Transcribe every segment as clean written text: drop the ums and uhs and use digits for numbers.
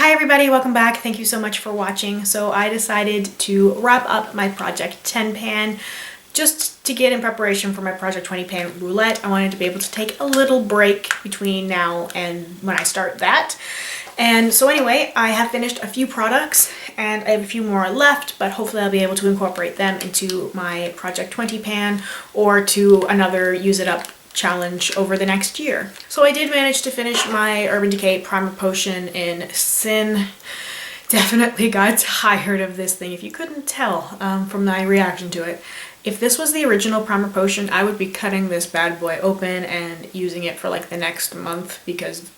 Hi everybody, welcome back. Thank you so much for watching. So I decided to wrap up my Project 10 pan just to get in preparation for my Project 20 pan Roulette. I wanted to be able to take a little break between now and when I start that. And so anyway, I have finished a few products and I have a few more left, but hopefully I'll be able to incorporate them into my Project 20 pan or to another use it up challenge over the next year. So I did manage to finish my Urban Decay Primer Potion in Sin. Definitely got tired of this thing, if you couldn't tell from my reaction to it. If this was the original Primer Potion, I would be cutting this bad boy open and using it for like the next month because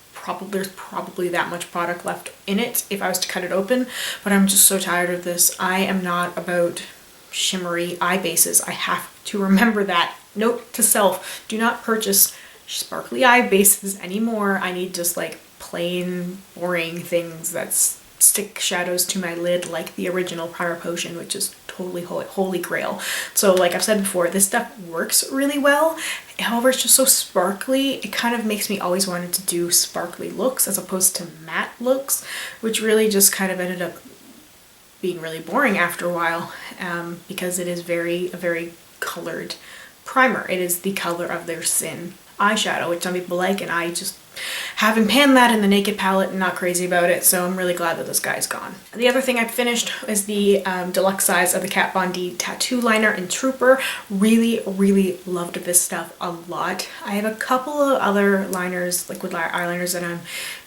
there's probably that much product left in it if I was to cut it open, but I'm just so tired of this. I am not about shimmery eye bases. I have to remember that. Note to self, do not purchase sparkly eye bases anymore. I need just like plain, boring things that stick shadows to my lid like the original Primer Potion, which is totally holy grail. So like I've said before, this stuff works really well. However, it's just so sparkly. It kind of makes me always wanted to do sparkly looks as opposed to matte looks, which really just kind of ended up being really boring after a while because it is a very colored primer. It is the color of their Sin eyeshadow, which some people like, and I just haven't panned that in the Naked palette and not crazy about it, so I'm really glad that this guy's gone. The other thing I finished is the deluxe size of the Kat Von D tattoo liner in Trooper. Really loved this stuff a lot. I have a couple of other liners, liquid eyeliners that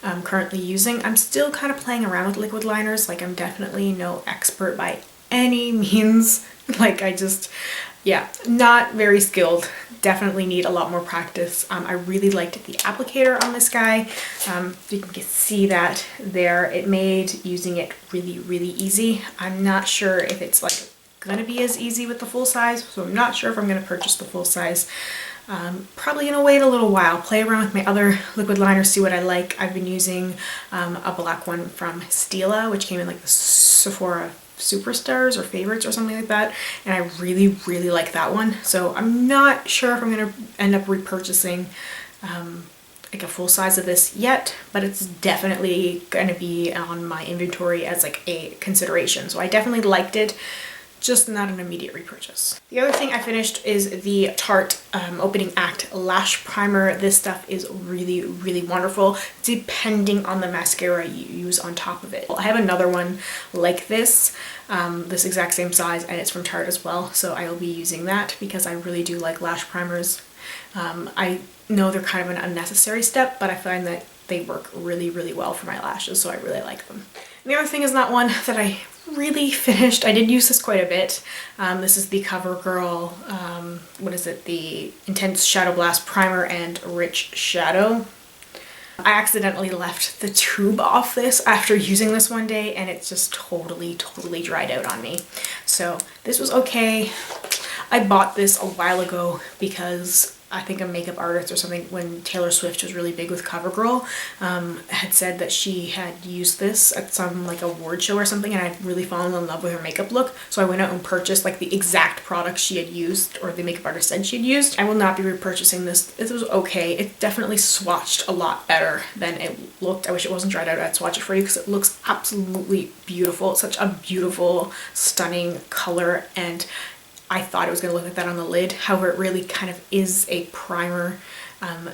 I'm currently using. I'm still kind of playing around with liquid liners. Like, I'm definitely no expert by any means. Like, yeah, not very skilled. Definitely need a lot more practice. I really liked the applicator on this guy. You can see that there. It made using it really easy. I'm not sure if it's like gonna be as easy with the full size, so I'm not sure if I'm gonna purchase the full size. Probably gonna wait a little while, play around with my other liquid liners, see what I like. I've been using a black one from Stila, which came in like the Sephora Superstars or Favorites or something like that, and I really like that one. So I'm not sure if I'm gonna end up repurchasing like a full size of this yet, but it's definitely gonna be on my inventory as like a consideration. So I definitely liked it, just not an immediate repurchase. The other thing I finished is the Tarte Opening Act Lash Primer. This stuff is really wonderful, depending on the mascara you use on top of it. I have another one like this exact same size, and it's from Tarte as well, so I will be using that because I really do like lash primers. I know they're kind of an unnecessary step, but I find that they work really well for my lashes, so I really like them. And the other thing is not one that I really finished. I did use this quite a bit. This is the CoverGirl, what is it? The Intense Shadow Blast Primer and Rich Shadow. I accidentally left the tube off this after using this one day, and it's just totally dried out on me. So this was okay. I bought this a while ago because I think a makeup artist or something, when Taylor Swift was really big with CoverGirl, had said that she had used this at some like award show or something, and I'd really fallen in love with her makeup look. So I went out and purchased like the exact product she had used, or the makeup artist said she'd used. I will not be repurchasing this. This was okay. It definitely swatched a lot better than it looked. I wish it wasn't dried out. I'd swatch it for you because it looks absolutely beautiful. It's such a beautiful, stunning color, and I thought it was going to look like that on the lid. However, it really kind of is a primer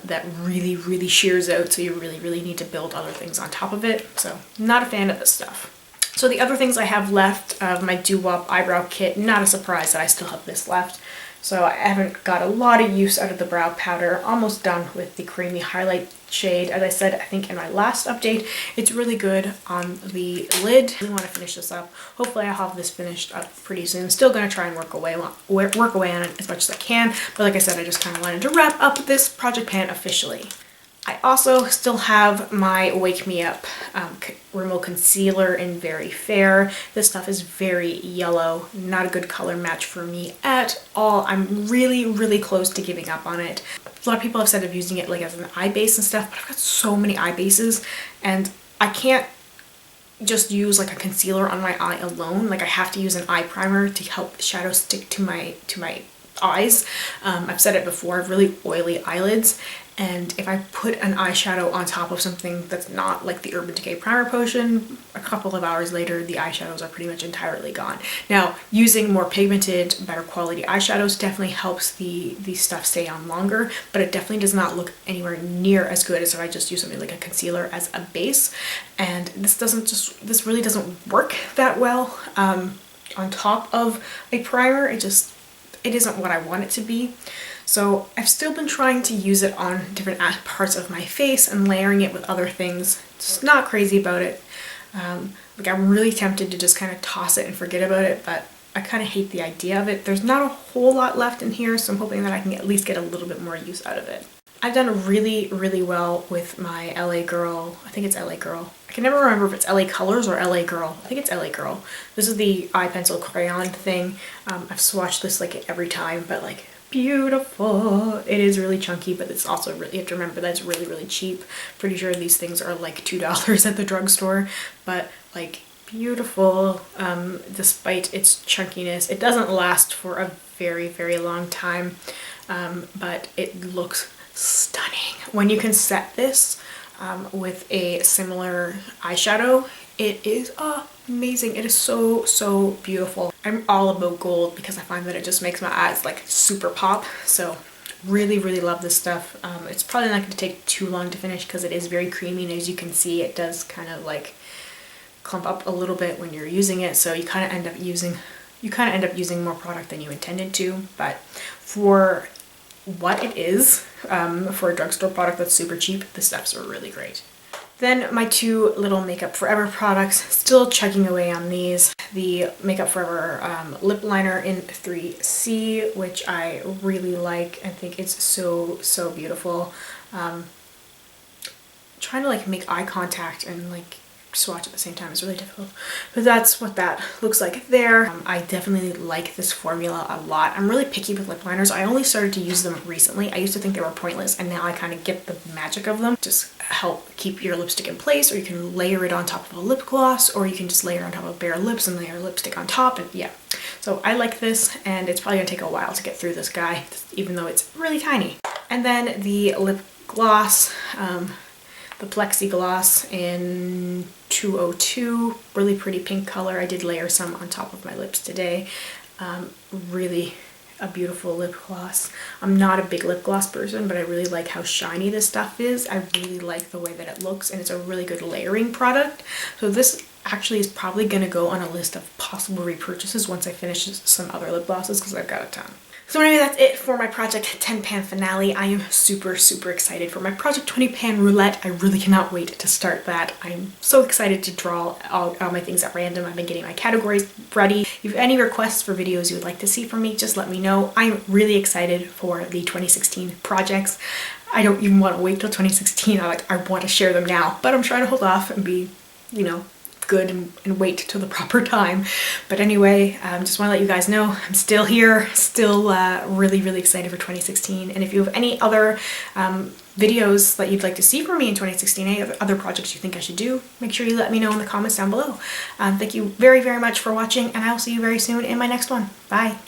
that really shears out, so you really need to build other things on top of it. So not a fan of this stuff. So the other things I have left of my Doo Wop eyebrow kit, not a surprise that I still have this left. So I haven't got a lot of use out of the brow powder. Almost done with the creamy highlight shade. As I said, I think in my last update, it's really good on the lid. I really want to finish this up. Hopefully I'll have this finished up pretty soon. Still going to try and work away on it as much as I can. But like I said, I just kind of wanted to wrap up this project pan officially. I also still have my Wake Me Up Rimmel Concealer in Very Fair. This stuff is very yellow, not a good color match for me at all. I'm really close to giving up on it. A lot of people have said of using it like as an eye base and stuff, but I've got so many eye bases and I can't just use like a concealer on my eye alone. Like, I have to use an eye primer to help the shadow stick to my eyes. I've said it before, I have really oily eyelids, And if I put an eyeshadow on top of something that's not like the Urban Decay Primer Potion, a couple of hours later, the eyeshadows are pretty much entirely gone. Now, using more pigmented, better quality eyeshadows definitely helps the stuff stay on longer, but it definitely does not look anywhere near as good as if I just use something like a concealer as a base. And this really doesn't work that well on top of a primer. It isn't what I want it to be. So I've still been trying to use it on different parts of my face and layering it with other things. Just not crazy about it. Like I'm really tempted to just kind of toss it and forget about it, but I kind of hate the idea of it. There's not a whole lot left in here, so I'm hoping that I can at least get a little bit more use out of it. I've done really, really well with my LA Girl. I think it's LA Girl. I can never remember if it's LA Colors or LA Girl. I think it's LA Girl. This is the eye pencil crayon thing. I've swatched this like every time, but like beautiful. It is really chunky, but it's also really, you have to remember that it's really, really cheap. Pretty sure these things are like $2 at the drugstore, but like beautiful. Despite its chunkiness, it doesn't last for a very, very long time, but it looks stunning. When you can set this with a similar eyeshadow, it is amazing. It is so, so beautiful. I'm all about gold because I find that it just makes my eyes like super pop. So really, really love this stuff. It's probably not going to take too long to finish because it is very creamy, and as you can see, it does kind of like clump up a little bit when you're using it. So you kind of end up using more product than you intended to. But for what it is, for a drugstore product that's super cheap, the stuffs are really great. Then my two little Makeup Forever products, still chugging away on these. The Makeup Forever lip liner in 3C, which I really like. I think it's so, so beautiful. Trying to like make eye contact and like swatch at the same time is really difficult, but that's what that looks like there. I definitely like this formula a lot. I'm really picky with lip liners. I only started to use them recently. I used to think they were pointless, and now I kind of get the magic of them. Just help keep your lipstick in place, or you can layer it on top of a lip gloss, or you can just layer on top of bare lips and layer lipstick on top, and yeah. So I like this, and it's probably gonna take a while to get through this guy, even though it's really tiny. And then the lip gloss, the Plexi Gloss in 202, really pretty pink color. I did layer some on top of my lips today. Really a beautiful lip gloss. I'm not a big lip gloss person, but I really like how shiny this stuff is. I really like the way that it looks, and it's a really good layering product. So this actually is probably going to go on a list of possible repurchases once I finish some other lip glosses, because I've got a ton. So anyway, that's it for my Project 10 Pan finale. I am super, super excited for my Project 20 Pan Roulette. I really cannot wait to start that. I'm so excited to draw all my things at random. I've been getting my categories ready. If you have any requests for videos you would like to see from me, just let me know. I'm really excited for the 2016 projects. I don't even want to wait till 2016. I want to share them now, but I'm trying to hold off and be, you know, good and wait till the proper time. But anyway, just want to let you guys know I'm still here, still really, really excited for 2016. And if you have any other videos that you'd like to see from me in 2016, any other projects you think I should do, make sure you let me know in the comments down below. Thank you very, very much for watching, and I will see you very soon in my next one. Bye.